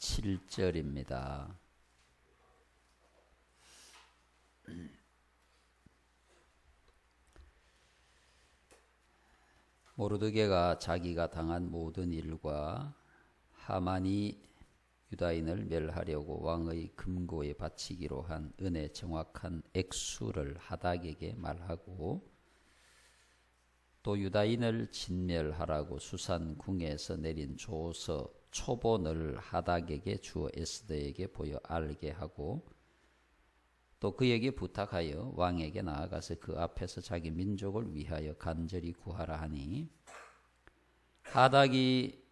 7절입니다. 모르드게가 자기가 당한 모든 일과 하만이 유다인을 멸하려고 왕의 금고에 바치기로 한 은의 정확한 액수를 하닥에게 말하고, 또 유다인을 진멸하라고 수산궁에서 내린 조서 초본을 하닥에게 주어 에스더에게 보여 알게 하고, 또 그에게 부탁하여 왕에게 나아가서 그 앞에서 자기 민족을 위하여 간절히 구하라 하니, 하닥이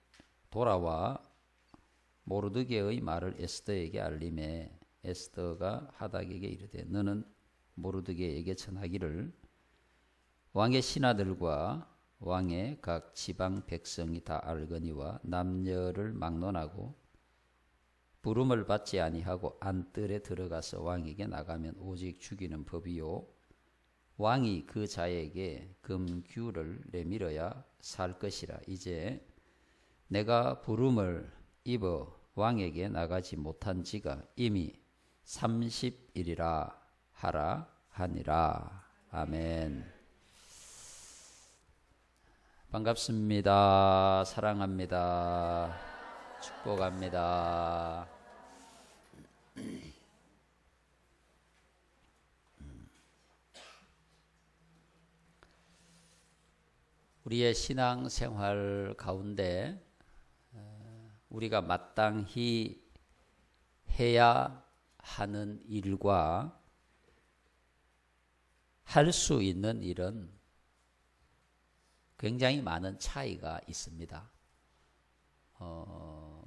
돌아와 모르드게의 말을 에스더에게 알림해 에스더가 하닥에게 이르되, 너는 모르드게에게 전하기를 왕의 신하들과 왕의 각 지방 백성이 다 알거니와 남녀를 막론하고 부름을 받지 아니하고 안뜰에 들어가서 왕에게 나가면 오직 죽이는 법이요, 왕이 그 자에게 금규를 내밀어야 살 것이라. 이제 내가 부름을 입어 왕에게 나가지 못한 지가 이미 30일이라 하라 하니라. 아멘. 반갑습니다. 사랑합니다. 축복합니다. 우리의 신앙 생활 가운데 우리가 마땅히 해야 하는 일과 할 수 있는 일은 굉장히 많은 차이가 있습니다.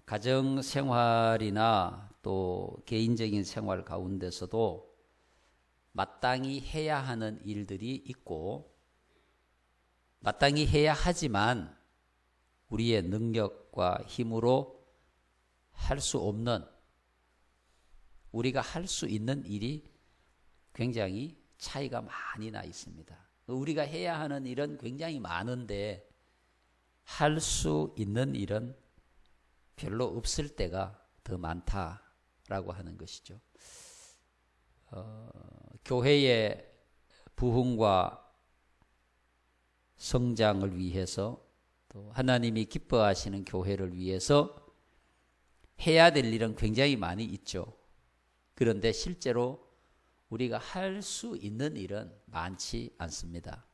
가정 생활이나 또 개인적인 생활 가운데서도 마땅히 해야 하는 일들이 있고, 마땅히 해야 하지만 우리의 능력과 힘으로 할 수 없는, 우리가 할 수 있는 일이 굉장히 차이가 많이 나 있습니다. 우리가 해야 하는 일은 굉장히 많은데 할 수 있는 일은 별로 없을 때가 더 많다라고 하는 것이죠. 교회의 부흥과 성장을 위해서, 또 하나님이 기뻐하시는 교회를 위해서 해야 될 일은 굉장히 많이 있죠. 그런데 실제로 우리가 할 수 있는 일은 많지 않습니다.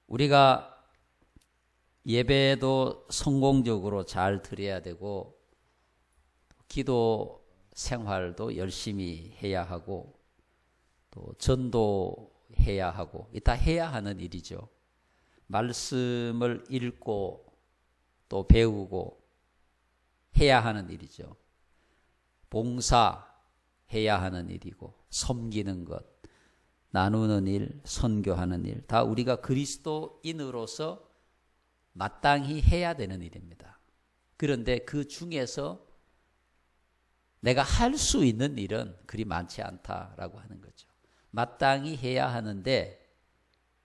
우리가 예배도 성공적으로 잘 드려야 되고, 기도 생활도 열심히 해야 하고, 또 전도해야 하고, 다 해야 하는 일이죠. 말씀을 읽고 또 배우고 해야 하는 일이죠. 봉사해야 하는 일이고, 섬기는 것, 나누는 일, 선교하는 일, 다 우리가 그리스도인으로서 마땅히 해야 되는 일입니다. 그런데 그 중에서 내가 할 수 있는 일은 그리 많지 않다라고 하는 거죠. 마땅히 해야 하는데,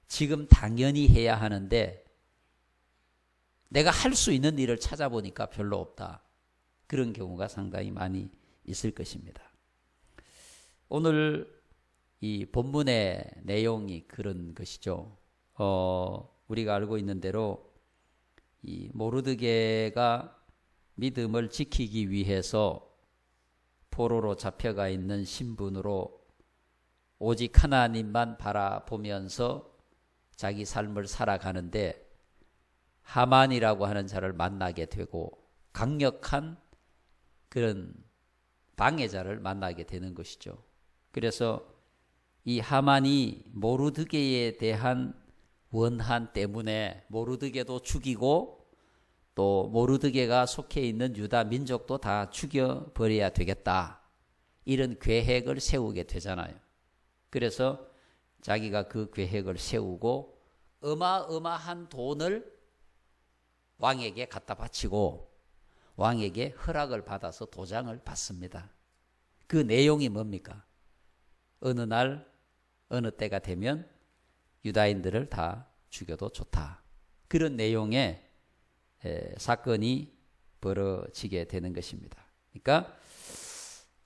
지금 당연히 해야 하는데 내가 할 수 있는 일을 찾아보니까 별로 없다. 그런 경우가 상당히 많이 있을 것입니다. 오늘 이 본문의 내용이 그런 것이죠. 우리가 알고 있는 대로 이 모르드게가 믿음을 지키기 위해서 포로로 잡혀가 있는 신분으로 오직 하나님만 바라보면서 자기 삶을 살아가는데, 하만이라고 하는 자를 만나게 되고 강력한 그런 방해자를 만나게 되는 것이죠. 그래서 이 하만이 모르드게에 대한 원한 때문에 모르드게도 죽이고, 또 모르드게가 속해 있는 유다 민족도 다 죽여버려야 되겠다, 이런 계획을 세우게 되잖아요. 그래서 자기가 그 계획을 세우고 어마어마한 돈을 왕에게 갖다 바치고 왕에게 허락을 받아서 도장을 받습니다. 그 내용이 뭡니까? 어느 날 어느 때가 되면 유다인들을 다 죽여도 좋다. 그런 내용의 사건이 벌어지게 되는 것입니다. 그러니까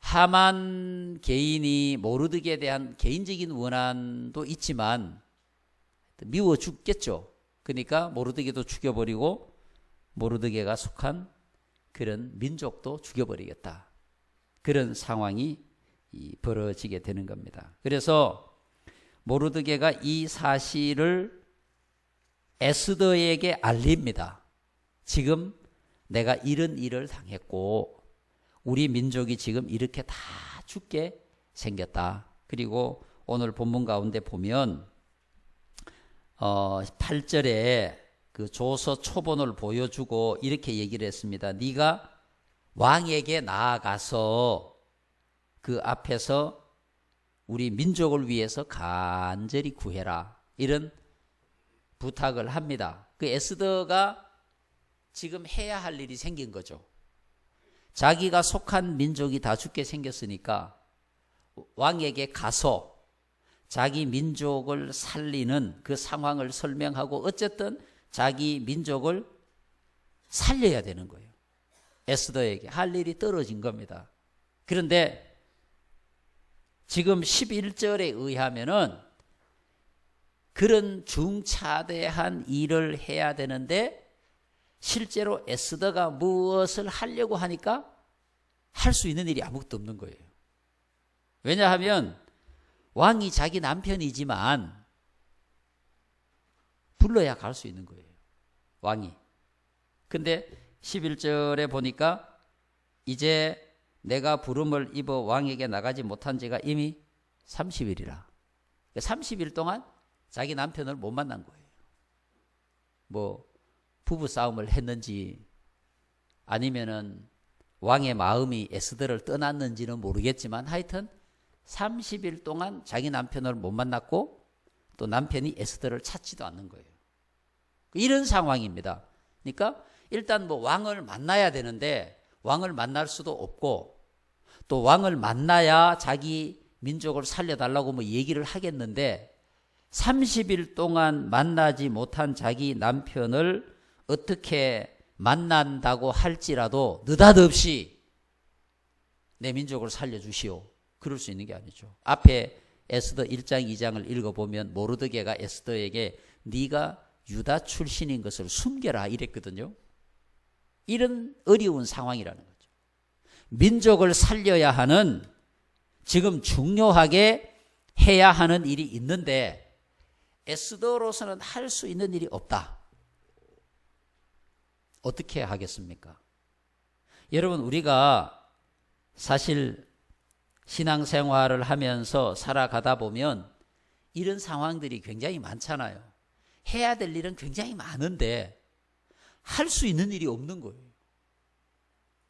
하만 개인이 모르드게에 대한 개인적인 원한도 있지만 미워 죽겠죠. 그러니까 모르드게도 죽여버리고 모르드게가 속한 그런 민족도 죽여버리겠다. 그런 상황이 벌어지게 되는 겁니다. 그래서 모르드게가 이 사실을 에스더에게 알립니다. 지금 내가 이런 일을 당했고 우리 민족이 지금 이렇게 다 죽게 생겼다. 그리고 오늘 본문 가운데 보면 8절에 그 조서 초본을 보여주고 이렇게 얘기를 했습니다. 네가 왕에게 나아가서 그 앞에서 우리 민족을 위해서 간절히 구해라. 이런 부탁을 합니다. 그 에스더가 지금 해야 할 일이 생긴 거죠. 자기가 속한 민족이 다 죽게 생겼으니까 왕에게 가서 자기 민족을 살리는 그 상황을 설명하고 어쨌든 자기 민족을 살려야 되는 거예요. 에스더에게 할 일이 떨어진 겁니다. 그런데 지금 11절에 의하면은 그런 중차대한 일을 해야 되는데 실제로 에스더가 무엇을 하려고 하니까 할 수 있는 일이 아무것도 없는 거예요. 왜냐하면 왕이 자기 남편이지만 불러야 갈 수 있는 거예요. 왕이. 근데 11절에 보니까 이제 내가 부름을 입어 왕에게 나가지 못한 지가 이미 30일이라. 30일 동안 자기 남편을 못 만난 거예요. 뭐 부부 싸움을 했는지 아니면은 왕의 마음이 에스더를 떠났는지는 모르겠지만 하여튼 30일 동안 자기 남편을 못 만났고 또 남편이 에스더를 찾지도 않는 거예요. 이런 상황입니다. 그러니까 일단 뭐 왕을 만나야 되는데 왕을 만날 수도 없고 또 왕을 만나야 자기 민족을 살려달라고 뭐 얘기를 하겠는데 30일 동안 만나지 못한 자기 남편을 어떻게 만난다고 할지라도 느닷없이 내 민족을 살려주시오. 그럴 수 있는 게 아니죠. 앞에 에스더 1장 2장을 읽어보면 모르드게가 에스더에게 네가 유다 출신인 것을 숨겨라 이랬거든요. 이런 어려운 상황이라는 거죠. 민족을 살려야 하는 지금 중요하게 해야 하는 일이 있는데 에스더로서는 할 수 있는 일이 없다. 어떻게 하겠습니까? 여러분 우리가 사실 신앙생활을 하면서 살아가다 보면 이런 상황들이 굉장히 많잖아요. 해야 될 일은 굉장히 많은데 할 수 있는 일이 없는 거예요.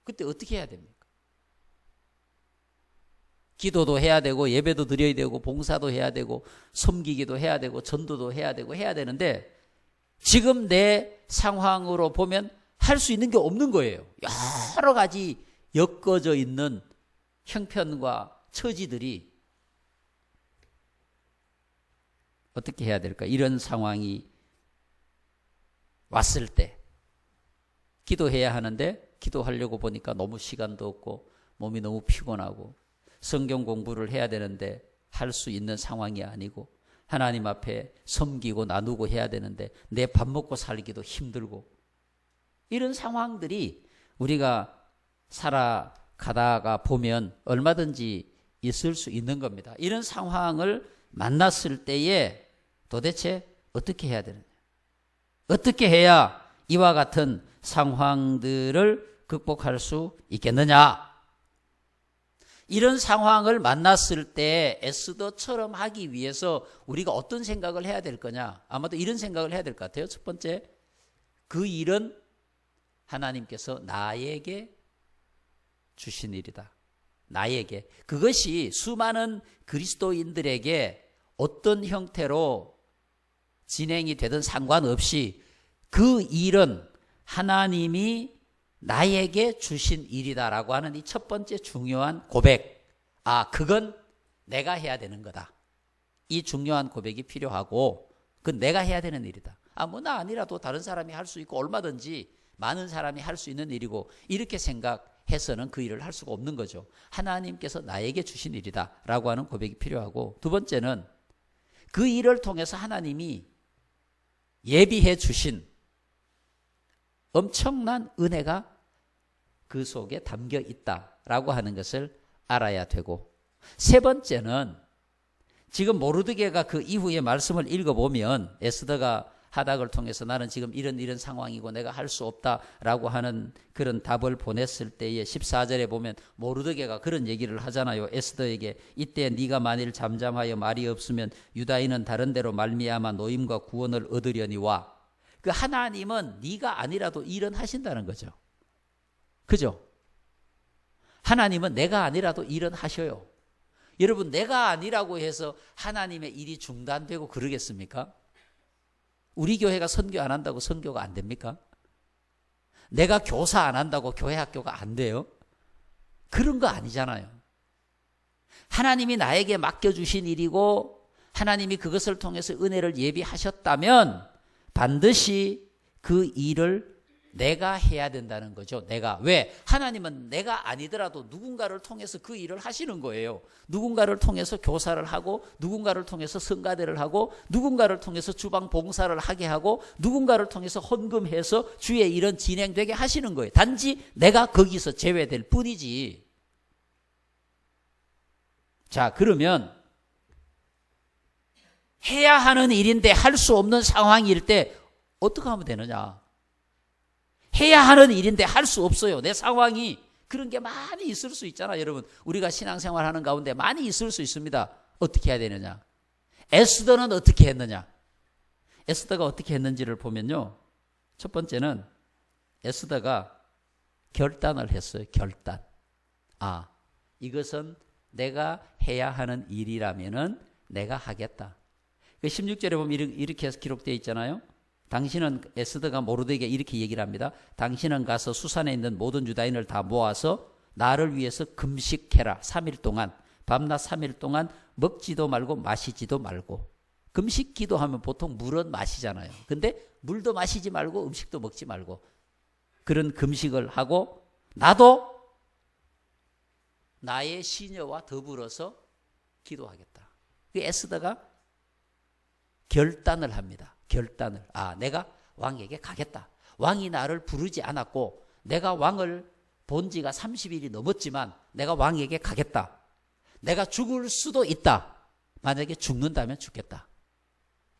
그때 어떻게 해야 됩니까? 기도도 해야 되고 예배도 드려야 되고 봉사도 해야 되고 섬기기도 해야 되고 전도도 해야 되고 해야 되는데 지금 내 상황으로 보면 할 수 있는 게 없는 거예요. 여러 가지 엮어져 있는 형편과 처지들이 어떻게 해야 될까? 이런 상황이 왔을 때 기도해야 하는데 기도하려고 보니까 너무 시간도 없고 몸이 너무 피곤하고 성경 공부를 해야 되는데 할 수 있는 상황이 아니고 하나님 앞에 섬기고 나누고 해야 되는데 내 밥 먹고 살기도 힘들고 이런 상황들이 우리가 살아가다가 보면 얼마든지 있을 수 있는 겁니다. 이런 상황을 만났을 때에 도대체 어떻게 해야 되느냐? 어떻게 해야 이와 같은 상황들을 극복할 수 있겠느냐? 이런 상황을 만났을 때 에스더처럼 하기 위해서 우리가 어떤 생각을 해야 될 거냐? 아마도 이런 생각을 해야 될 것 같아요. 첫 번째, 그 일은 하나님께서 나에게 주신 일이다. 나에게. 그것이 수많은 그리스도인들에게 어떤 형태로 진행이 되든 상관없이 그 일은 하나님이 나에게 주신 일이다라고 하는 이 첫 번째 중요한 고백. 아, 그건 내가 해야 되는 거다. 이 중요한 고백이 필요하고 그건 내가 해야 되는 일이다. 아, 뭐 나 아니라도 다른 사람이 할 수 있고 얼마든지 많은 사람이 할 수 있는 일이고 이렇게 생각해서는 그 일을 할 수가 없는 거죠. 하나님께서 나에게 주신 일이다 라고 하는 고백이 필요하고, 두 번째는 그 일을 통해서 하나님이 예비해 주신 엄청난 은혜가 그 속에 담겨 있다라고 하는 것을 알아야 되고, 세 번째는 지금 모르드게가 그 이후의 말씀을 읽어보면 에스더가 하닥을 통해서 나는 지금 이런 상황이고 내가 할 수 없다라고 하는 그런 답을 보냈을 때에 14절에 보면 모르드게가 그런 얘기를 하잖아요. 에스더에게 이때 네가 만일 잠잠하여 말이 없으면 유다인은 다른 데로 말미암아 노임과 구원을 얻으려니와. 그 하나님은 네가 아니라도 일은 하신다는 거죠. 그죠? 하나님은 내가 아니라도 일은 하셔요. 여러분, 내가 아니라고 해서 하나님의 일이 중단되고 그러겠습니까? 우리 교회가 선교 안 한다고 선교가 안 됩니까? 내가 교사 안 한다고 교회 학교가 안 돼요? 그런 거 아니잖아요. 하나님이 나에게 맡겨주신 일이고 하나님이 그것을 통해서 은혜를 예비하셨다면 반드시 그 일을 내가 해야 된다는 거죠. 내가. 왜? 하나님은 내가 아니더라도 누군가를 통해서 그 일을 하시는 거예요. 누군가를 통해서 교사를 하고, 누군가를 통해서 성가대를 하고, 누군가를 통해서 주방 봉사를 하게 하고, 누군가를 통해서 헌금해서 주의 일은 진행되게 하시는 거예요. 단지 내가 거기서 제외될 뿐이지. 자, 그러면 해야 하는 일인데 할 수 없는 상황일 때 어떻게 하면 되느냐? 해야 하는 일인데 할 수 없어요. 내 상황이. 그런 게 많이 있을 수 있잖아요. 여러분, 우리가 신앙생활 하는 가운데 많이 있을 수 있습니다. 어떻게 해야 되느냐? 에스더는 어떻게 했느냐? 에스더가 어떻게 했는지를 보면요, 첫 번째는 에스더가 결단을 했어요. 결단. 아, 이것은 내가 해야 하는 일이라면은 내가 하겠다. 16절에 보면 이렇게 기록되어 있잖아요. 당신은, 에스더가 모르드게에게 이렇게 얘기를 합니다. 당신은 가서 수산에 있는 모든 유다인을 다 모아서 나를 위해서 금식해라. 3일 동안, 밤낮 3일 동안 먹지도 말고 마시지도 말고. 금식 기도하면 보통 물은 마시잖아요. 근데 물도 마시지 말고 음식도 먹지 말고 그런 금식을 하고, 나도 나의 시녀와 더불어서 기도하겠다. 그 에스더가 결단을 합니다. 결단을. 아, 내가 왕에게 가겠다. 왕이 나를 부르지 않았고 내가 왕을 본 지가 30일이 넘었지만 내가 왕에게 가겠다. 내가 죽을 수도 있다. 만약에 죽는다면 죽겠다.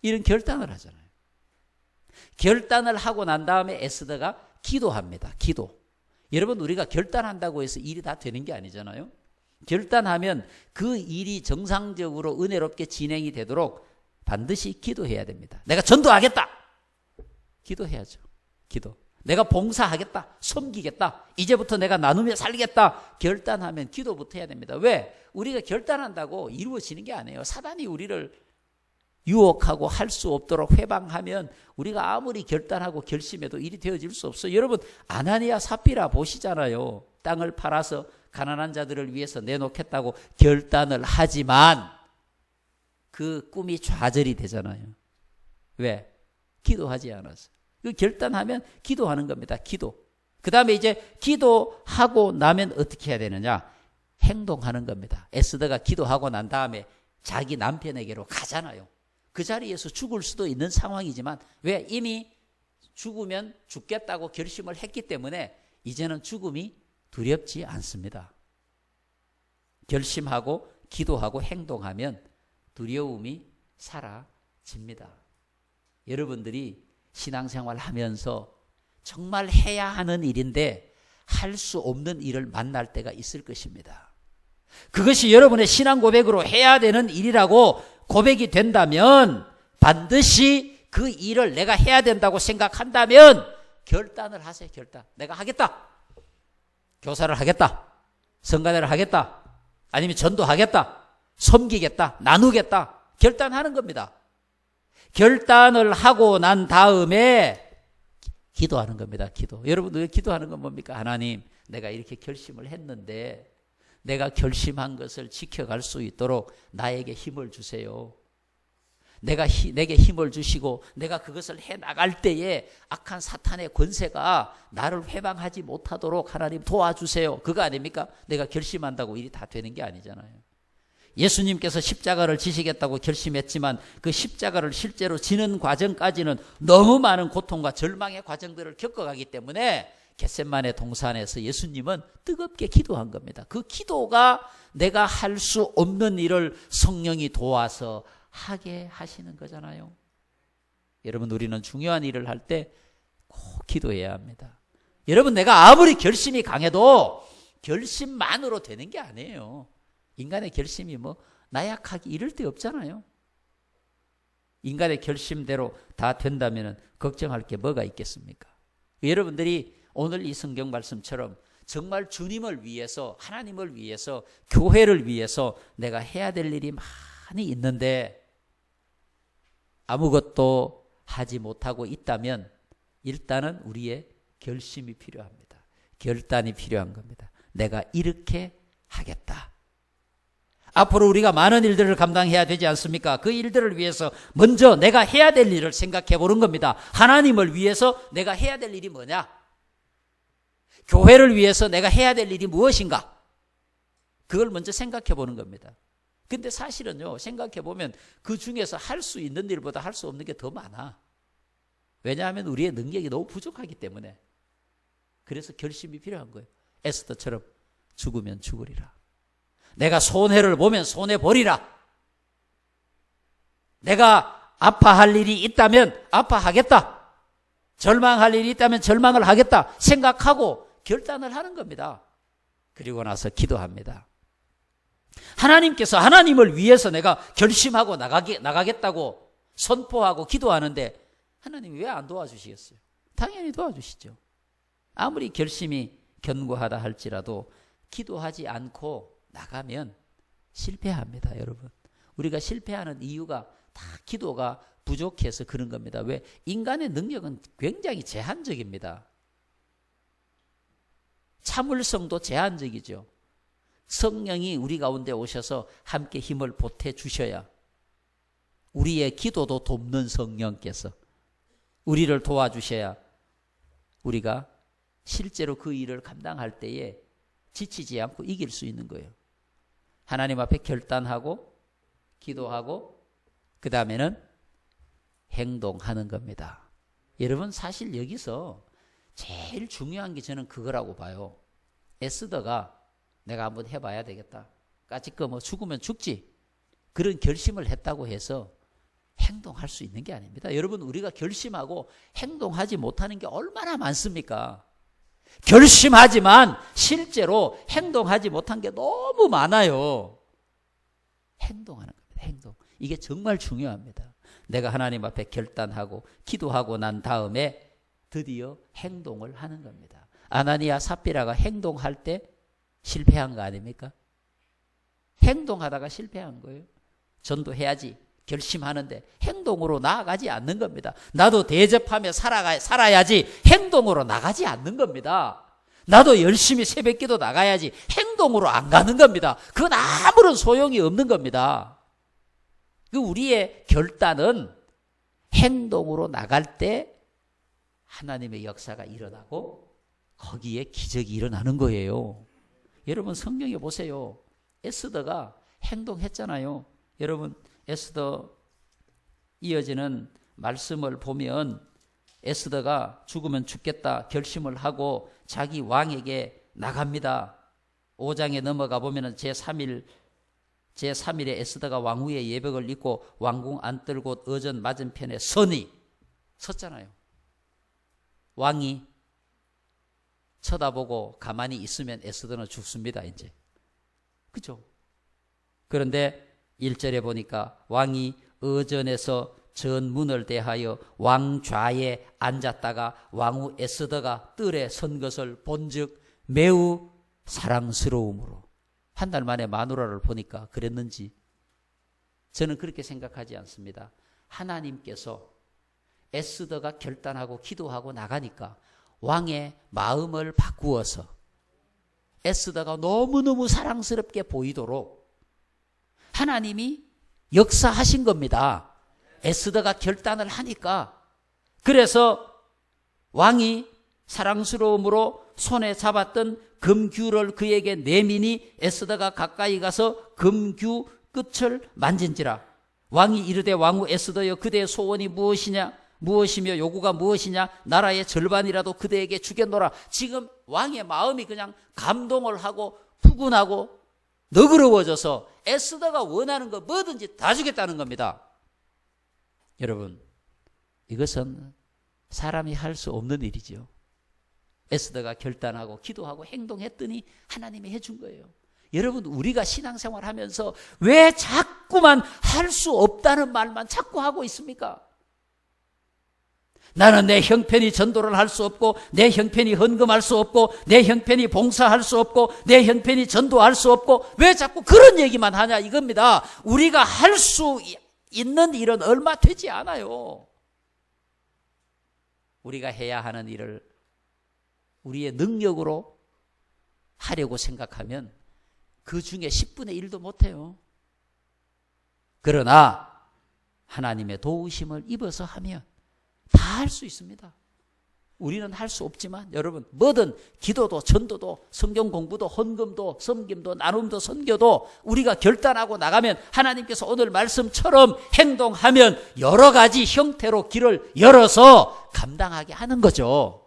이런 결단을 하잖아요. 결단을 하고 난 다음에 에스더가 기도합니다. 기도. 여러분, 우리가 결단한다고 해서 일이 다 되는 게 아니잖아요. 결단하면 그 일이 정상적으로 은혜롭게 진행이 되도록 반드시 기도해야 됩니다. 내가 전도하겠다. 기도해야죠. 기도. 내가 봉사하겠다. 섬기겠다. 이제부터 내가 나누며 살겠다. 결단하면 기도부터 해야 됩니다. 왜? 우리가 결단한다고 이루어지는 게 아니에요. 사단이 우리를 유혹하고 할 수 없도록 회방하면 우리가 아무리 결단하고 결심해도 일이 되어질 수 없어요. 여러분, 아나니아 삽비라 보시잖아요. 땅을 팔아서 가난한 자들을 위해서 내놓겠다고 결단을 하지만 그 꿈이 좌절이 되잖아요. 왜? 기도하지 않아서. 그 결단하면 기도하는 겁니다. 기도. 그 다음에 이제 기도하고 나면 어떻게 해야 되느냐? 행동하는 겁니다. 에스더가 기도하고 난 다음에 자기 남편에게로 가잖아요. 그 자리에서 죽을 수도 있는 상황이지만, 왜? 이미 죽으면 죽겠다고 결심을 했기 때문에 이제는 죽음이 두렵지 않습니다. 결심하고 기도하고 행동하면 두려움이 사라집니다. 여러분들이 신앙생활 하면서 정말 해야 하는 일인데 할 수 없는 일을 만날 때가 있을 것입니다. 그것이 여러분의 신앙 고백으로 해야 되는 일이라고 고백이 된다면 반드시 그 일을 내가 해야 된다고 생각한다면 결단을 하세요. 결단. 내가 하겠다. 교사를 하겠다. 성가대를 하겠다. 아니면 전도하겠다. 섬기겠다. 나누겠다. 결단하는 겁니다. 결단을 하고 난 다음에 기도하는 겁니다. 기도. 여러분들 기도하는 건 뭡니까? 하나님, 내가 이렇게 결심을 했는데 내가 결심한 것을 지켜갈 수 있도록 나에게 힘을 주세요. 내게 힘을 주시고 내가 그것을 해나갈 때에 악한 사탄의 권세가 나를 회방하지 못하도록 하나님 도와주세요. 그거 아닙니까? 내가 결심한다고 일이 다 되는 게 아니잖아요. 예수님께서 십자가를 지시겠다고 결심했지만 그 십자가를 실제로 지는 과정까지는 너무 많은 고통과 절망의 과정들을 겪어가기 때문에 겟세마네 동산에서 예수님은 뜨겁게 기도한 겁니다. 그 기도가 내가 할 수 없는 일을 성령이 도와서 하게 하시는 거잖아요. 여러분, 우리는 중요한 일을 할 때 꼭 기도해야 합니다. 여러분, 내가 아무리 결심이 강해도 결심만으로 되는 게 아니에요. 인간의 결심이 나약하기 이럴 데 없잖아요. 인간의 결심대로 다 된다면 걱정할 게 뭐가 있겠습니까? 여러분들이 오늘 이 성경 말씀처럼 정말 주님을 위해서, 하나님을 위해서, 교회를 위해서 내가 해야 될 일이 많이 있는데 아무것도 하지 못하고 있다면 일단은 우리의 결심이 필요합니다. 결단이 필요한 겁니다. 내가 이렇게 하겠다. 앞으로 우리가 많은 일들을 감당해야 되지 않습니까? 그 일들을 위해서 먼저 내가 해야 될 일을 생각해 보는 겁니다. 하나님을 위해서 내가 해야 될 일이 뭐냐? 교회를 위해서 내가 해야 될 일이 무엇인가? 그걸 먼저 생각해 보는 겁니다. 근데 사실은요, 생각해 보면 그 중에서 할 수 있는 일보다 할 수 없는 게 더 많아. 왜냐하면 우리의 능력이 너무 부족하기 때문에. 그래서 결심이 필요한 거예요. 에스더처럼 죽으면 죽으리라. 내가 손해를 보면 손해버리라. 내가 아파할 일이 있다면 아파하겠다. 절망할 일이 있다면 절망을 하겠다 생각하고 결단을 하는 겁니다. 그리고 나서 기도합니다. 하나님께서 하나님을 위해서 내가 결심하고 나가겠다고 선포하고 기도하는데 하나님이 왜 안 도와주시겠어요? 당연히 도와주시죠. 아무리 결심이 견고하다 할지라도 기도하지 않고 나가면 실패합니다, 여러분. 우리가 실패하는 이유가 다 기도가 부족해서 그런 겁니다. 왜? 인간의 능력은 굉장히 제한적입니다. 참을성도 제한적이죠. 성령이 우리 가운데 오셔서 함께 힘을 보태주셔야, 우리의 기도도 돕는 성령께서 우리를 도와주셔야 우리가 실제로 그 일을 감당할 때에 지치지 않고 이길 수 있는 거예요. 하나님 앞에 결단하고 기도하고 그 다음에는 행동하는 겁니다. 여러분, 사실 여기서 제일 중요한 게 저는 그거라고 봐요. 에스더가 내가 한번 해봐야 되겠다. 까짓거 죽으면 죽지. 그런 결심을 했다고 해서 행동할 수 있는 게 아닙니다. 여러분, 우리가 결심하고 행동하지 못하는 게 얼마나 많습니까? 결심하지만 실제로 행동하지 못한 게 너무 많아요. 행동하는 겁니다. 행동. 이게 정말 중요합니다. 내가 하나님 앞에 결단하고 기도하고 난 다음에 드디어 행동을 하는 겁니다. 아나니아 삽비라가 행동할 때 실패한 거 아닙니까? 행동하다가 실패한 거예요. 전도해야지 결심하는데 행동으로 나아가지 않는 겁니다. 나도 대접하며 살아야지 행동으로 나가지 않는 겁니다. 나도 열심히 새벽기도 나가야지 행동으로 안 가는 겁니다. 그건 아무런 소용이 없는 겁니다. 그 우리의 결단은 행동으로 나갈 때 하나님의 역사가 일어나고 거기에 기적이 일어나는 거예요. 여러분, 성경에 보세요. 에스더가 행동했잖아요. 여러분, 에스더 이어지는 말씀을 보면 에스더가 죽으면 죽겠다 결심을 하고 자기 왕에게 나갑니다. 5장에 넘어가 보면 제3일에 에스더가 왕후의 예복을 입고 왕궁 안뜰곳 어전 맞은편에 섰잖아요. 왕이 쳐다보고 가만히 있으면 에스더는 죽습니다, 이제. 그죠? 그런데 1절에 보니까 왕이 어전에서 전문을 대하여 왕좌에 앉았다가 왕후 에스더가 뜰에 선 것을 본즉 매우 사랑스러움으로. 한 달 만에 마누라를 보니까 그랬는지 저는 그렇게 생각하지 않습니다. 하나님께서 에스더가 결단하고 기도하고 나가니까 왕의 마음을 바꾸어서 에스더가 너무너무 사랑스럽게 보이도록 하나님이 역사하신 겁니다. 에스더가 결단을 하니까, 그래서 왕이 사랑스러움으로 손에 잡았던 금규를 그에게 내미니 에스더가 가까이 가서 금규 끝을 만진지라. 왕이 이르되 왕후 에스더여, 그대의 소원이 무엇이며 요구가 무엇이냐? 나라의 절반이라도 그대에게 주겠노라. 지금 왕의 마음이 그냥 감동을 하고 푸근하고 너그러워져서 에스더가 원하는 거 뭐든지 다 주겠다는 겁니다. 여러분, 이것은 사람이 할 수 없는 일이죠. 에스더가 결단하고 기도하고 행동했더니 하나님이 해준 거예요. 여러분, 우리가 신앙생활 하면서 왜 자꾸만 할 수 없다는 말만 자꾸 하고 있습니까? 나는 내 형편이 전도를 할 수 없고, 내 형편이 헌금할 수 없고, 내 형편이 봉사할 수 없고, 내 형편이 전도할 수 없고, 왜 자꾸 그런 얘기만 하냐 이겁니다. 우리가 할 수 있는 일은 얼마 되지 않아요. 우리가 해야 하는 일을 우리의 능력으로 하려고 생각하면 그 중에 10분의 1도 못해요. 그러나 하나님의 도우심을 입어서 하면 다 할 수 있습니다. 우리는 할 수 없지만 여러분, 뭐든 기도도 전도도 성경 공부도 헌금도 섬김도 나눔도 선교도 우리가 결단하고 나가면 하나님께서 오늘 말씀처럼 행동하면 여러 가지 형태로 길을 열어서 감당하게 하는 거죠.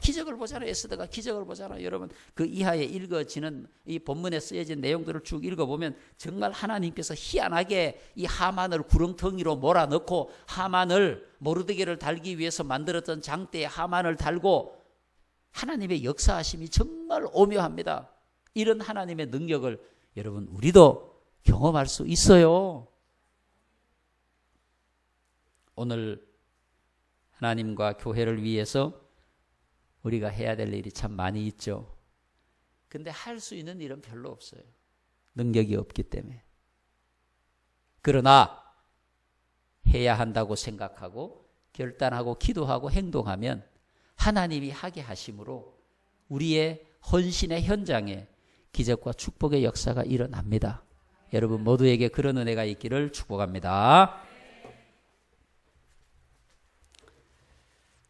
기적을 보잖아요. 에스더가 기적을 보잖아요. 여러분, 그 이하에 읽어지는 이 본문에 쓰여진 내용들을 쭉 읽어보면 정말 하나님께서 희한하게 이 하만을 구렁텅이로 몰아넣고, 하만을 모르드게를 달기 위해서 만들었던 장대에 하만을 달고, 하나님의 역사하심이 정말 오묘합니다. 이런 하나님의 능력을 여러분, 우리도 경험할 수 있어요. 오늘 하나님과 교회를 위해서 우리가 해야 될 일이 참 많이 있죠. 근데 할 수 있는 일은 별로 없어요. 능력이 없기 때문에. 그러나 해야 한다고 생각하고 결단하고 기도하고 행동하면 하나님이 하게 하심으로 우리의 헌신의 현장에 기적과 축복의 역사가 일어납니다. 여러분 모두에게 그런 은혜가 있기를 축복합니다.